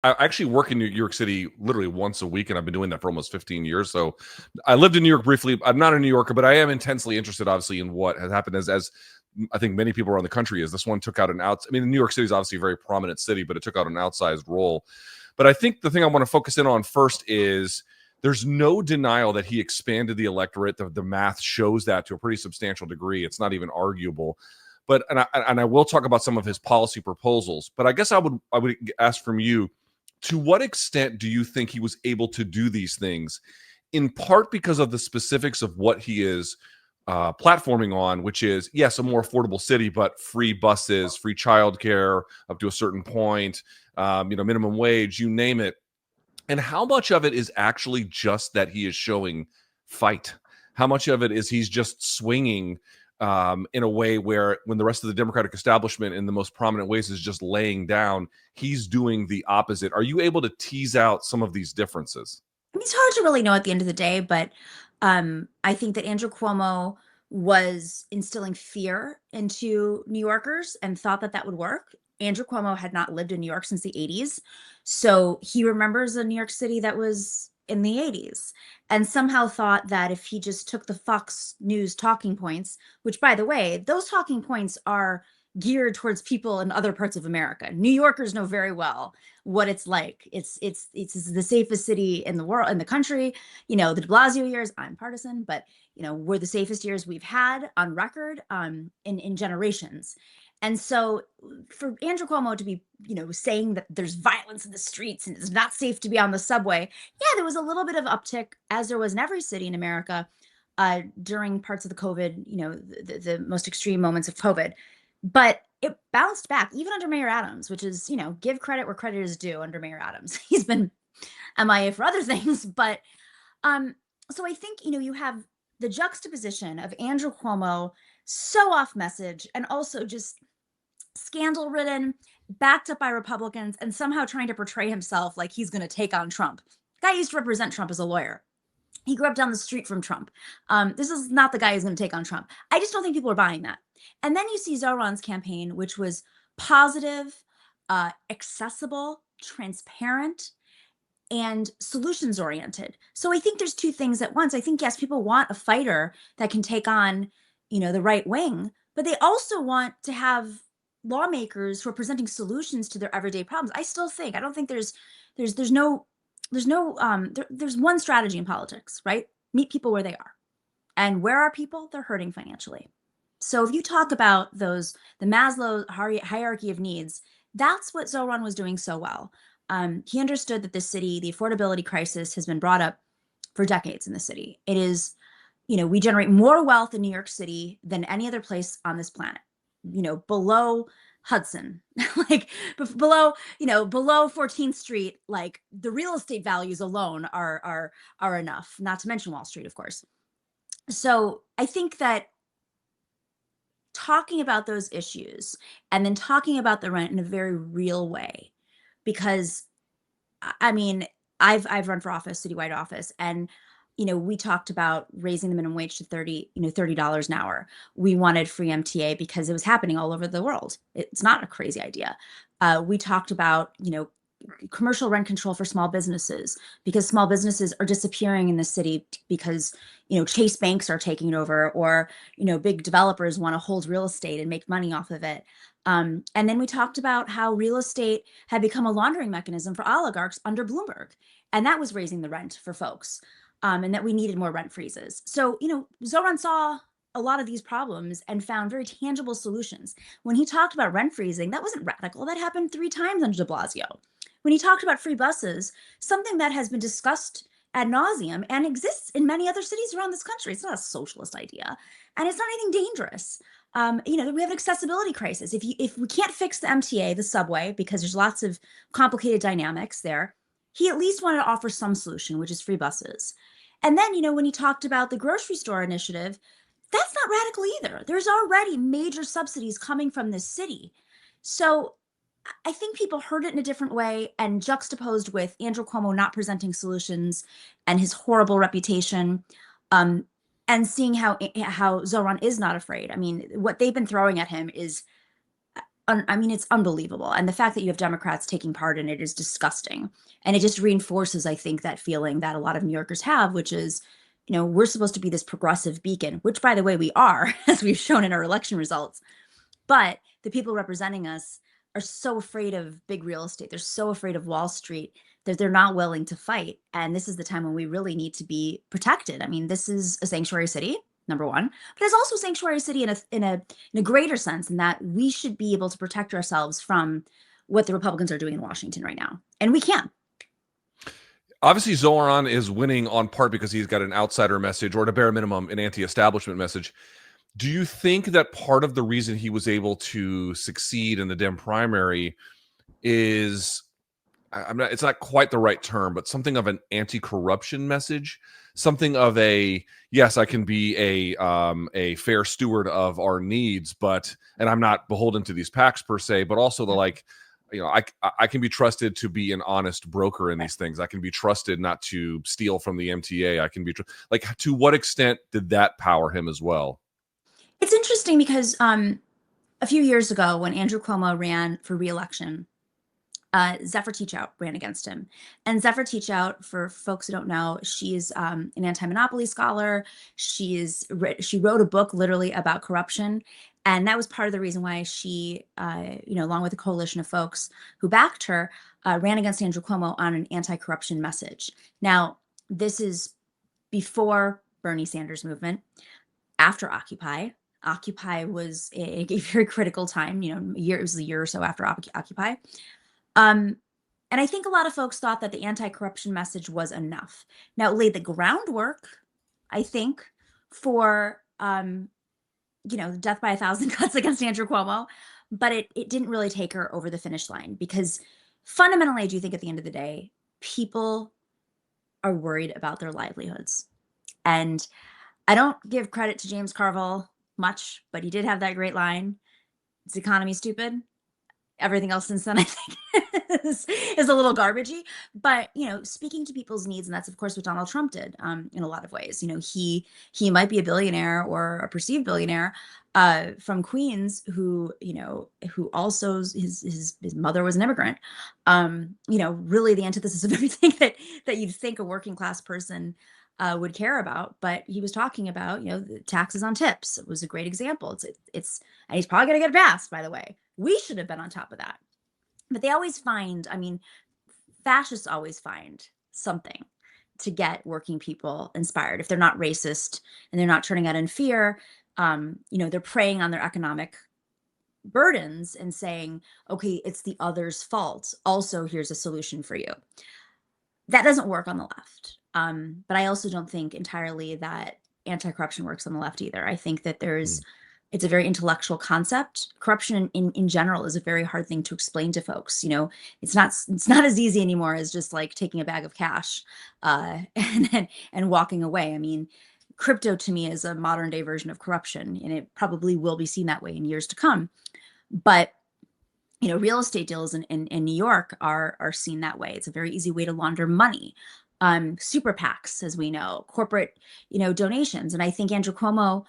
I actually work in New York City literally once a week, and I've been doing that for almost 15 years. So I lived in New York briefly. I'm not a New Yorker, but I am intensely interested, obviously, in what has happened as I think many people around the country is. This one took out an out. I mean, New York City is obviously a very prominent city, but it took out an outsized role. But I think the thing I want to focus in on first is there's no denial that he expanded the electorate. The math shows that to a pretty substantial degree. It's not even arguable. But and I will talk about some of his policy proposals. But I guess I would ask from you, to what extent do you think he was able to do these things? In part because of the specifics of what he is platforming on, which is, yes, a more affordable city, but free buses, free childcare up to a certain point, minimum wage, you name it. And how much of it is actually just that he is showing fight? How much of it is he's just swinging in a way where, when the rest of the Democratic establishment in the most prominent ways is just laying down, he's doing the opposite? Are you able to tease out some of these differences? I mean, it's hard to really know at the end of the day, but I think that Andrew Cuomo was instilling fear into New Yorkers and thought that that would work. Andrew Cuomo had not lived in New York since the 80s. So he remembers a New York City that was in the 80s, and somehow thought that if he just took the Fox News talking points, which, by the way, those talking points are geared towards people in other parts of America. New Yorkers know very well what it's like. It's the safest city in the world, in the country. The de Blasio years, I'm partisan, but were the safest years we've had on record in generations. And so for Andrew Cuomo to be, saying that there's violence in the streets and it's not safe to be on the subway, yeah, there was a little bit of uptick, as there was in every city in America during parts of the COVID, the most extreme moments of COVID. But it bounced back even under Mayor Adams, which is, give credit where credit is due under Mayor Adams. He's been MIA for other things. But so I think, you have the juxtaposition of Andrew Cuomo so off message and also just scandal ridden, backed up by Republicans, and somehow trying to portray himself like he's going to take on Trump. The guy used to represent Trump as a lawyer. He grew up down the street from Trump. This is not the guy who's going to take on Trump. I just don't think people are buying that. And then you see Zohran's campaign, which was positive, accessible, transparent, and solutions oriented. So I think there's two things at once. I think, yes, people want a fighter that can take on, the right wing, but they also want to have lawmakers who are presenting solutions to their everyday problems. I don't think there's one strategy in politics, right? Meet people where they are. And where are people? They're hurting financially. So if you talk about the Maslow hierarchy of needs, that's what Zohran was doing so well. He understood that the affordability crisis has been brought up for decades in the city. It is, we generate more wealth in New York City than any other place on this planet, below Hudson, like below 14th Street, like the real estate values alone are enough, not to mention Wall Street, of course. So I think that talking about those issues and then talking about the rent in a very real way, because I mean, I've run for office, citywide office, and we talked about raising the minimum wage to $30 an hour. We wanted free MTA because it was happening all over the world. It's not a crazy idea. We talked about, commercial rent control for small businesses, because small businesses are disappearing in the city because, Chase banks are taking over, or, big developers want to hold real estate and make money off of it. And then we talked about how real estate had become a laundering mechanism for oligarchs under Bloomberg, and that was raising the rent for folks, and that we needed more rent freezes. So, Zoran saw a lot of these problems and found very tangible solutions. When he talked about rent freezing, that wasn't radical. That happened 3 times under de Blasio. When he talked about free buses, something that has been discussed ad nauseum and exists in many other cities around this country. It's not a socialist idea, and it's not anything dangerous. We have an accessibility crisis. If we can't fix the MTA, the subway, because there's lots of complicated dynamics there, he at least wanted to offer some solution, which is free buses. And then, when he talked about the grocery store initiative, that's not radical either. There's already major subsidies coming from this city. So I think people heard it in a different way, and juxtaposed with Andrew Cuomo not presenting solutions and his horrible reputation, and seeing how Zohran is not afraid. I mean, what they've been throwing at him is I mean, it's unbelievable. And the fact that you have Democrats taking part in it is disgusting. And it just reinforces, I think, that feeling that a lot of New Yorkers have, which is, we're supposed to be this progressive beacon, which, by the way, we are, as we've shown in our election results. But the people representing us are so afraid of big real estate. They're so afraid of Wall Street that they're not willing to fight. And this is the time when we really need to be protected. I mean, this is a sanctuary city, number one, but it's also a sanctuary city in a greater sense, in that we should be able to protect ourselves from what the Republicans are doing in Washington right now. And we can. Obviously, Zohran is winning on part because he's got an outsider message, or at a bare minimum, an anti-establishment message. Do you think that part of the reason he was able to succeed in the Dem primary is, it's not quite the right term, but something of an anti-corruption message, something of a, yes, I can be a fair steward of our needs, and I'm not beholden to these PACs per se, but also the like, I can be trusted to be an honest broker in these things. I can be trusted not to steal from the MTA. I can be like, to what extent did that power him as well? It's interesting because a few years ago, when Andrew Cuomo ran for re-election, Zephyr Teachout ran against him. And Zephyr Teachout, for folks who don't know, she's an anti-monopoly scholar. She wrote a book literally about corruption. And that was part of the reason why she, along with a coalition of folks who backed her, ran against Andrew Cuomo on an anti-corruption message. Now, this is before Bernie Sanders movement, after Occupy. Occupy was a very critical time, it was a year or so after Occupy. And I think a lot of folks thought that the anti-corruption message was enough. Now, it laid the groundwork, I think, for, death by 1,000 cuts against Andrew Cuomo, but it didn't really take her over the finish line, because fundamentally, I do think at the end of the day, people are worried about their livelihoods. And I don't give credit to James Carville much, but he did have that great line, "Is the economy stupid? Everything else since then, I think, is a little garbagey." But, speaking to people's needs, and that's, of course, what Donald Trump did in a lot of ways. He might be a billionaire, or a perceived billionaire, from Queens, who also his mother was an immigrant. Really the antithesis of everything that you'd think a working class person would care about. But he was talking about, the taxes on tips. It was a great example. It's and he's probably going to get passed, by the way. We should have been on top of that. But they always find, fascists always find something to get working people inspired. If they're not racist and they're not turning out in fear, they're preying on their economic burdens and saying, okay, it's the other's fault. Also, here's a solution for you. That doesn't work on the left. But I also don't think entirely that anti-corruption works on the left either. I think that it's a very intellectual concept. Corruption in general is a very hard thing to explain to folks. It's not as easy anymore as just like taking a bag of cash and walking away. I mean, crypto to me is a modern day version of corruption, and it probably will be seen that way in years to come. But real estate deals in New York are seen that way. It's a very easy way to launder money. Super PACs, as we know, corporate, donations. And I think Andrew Cuomo,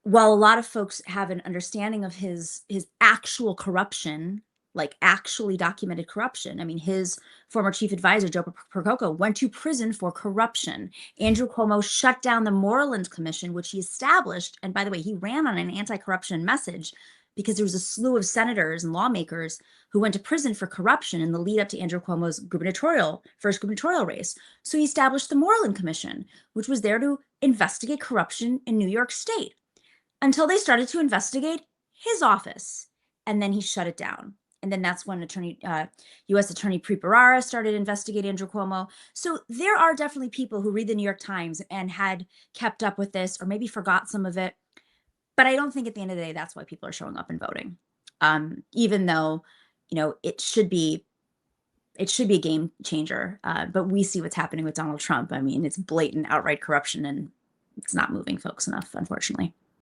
while a lot of folks have an understanding of his actual corruption, like actually documented corruption. I mean, his former chief advisor, Joe Percoco, went to prison for corruption. Andrew Cuomo shut down the Moreland Commission, which he established. And by the way, he ran on an anti-corruption message because there was a slew of senators and lawmakers who went to prison for corruption in the lead up to Andrew Cuomo's first gubernatorial race. So he established the Moreland Commission, which was there to investigate corruption in New York State, until they started to investigate his office. And then he shut it down. And then that's when U.S. Attorney Preet Bharara started investigating Andrew Cuomo. So there are definitely people who read the New York Times and had kept up with this, or maybe forgot some of it. But I don't think at the end of the day, that's why people are showing up and voting. Even though, it should be a game changer. But we see what's happening with Donald Trump. I mean, it's blatant, outright corruption, and it's not moving folks enough, unfortunately.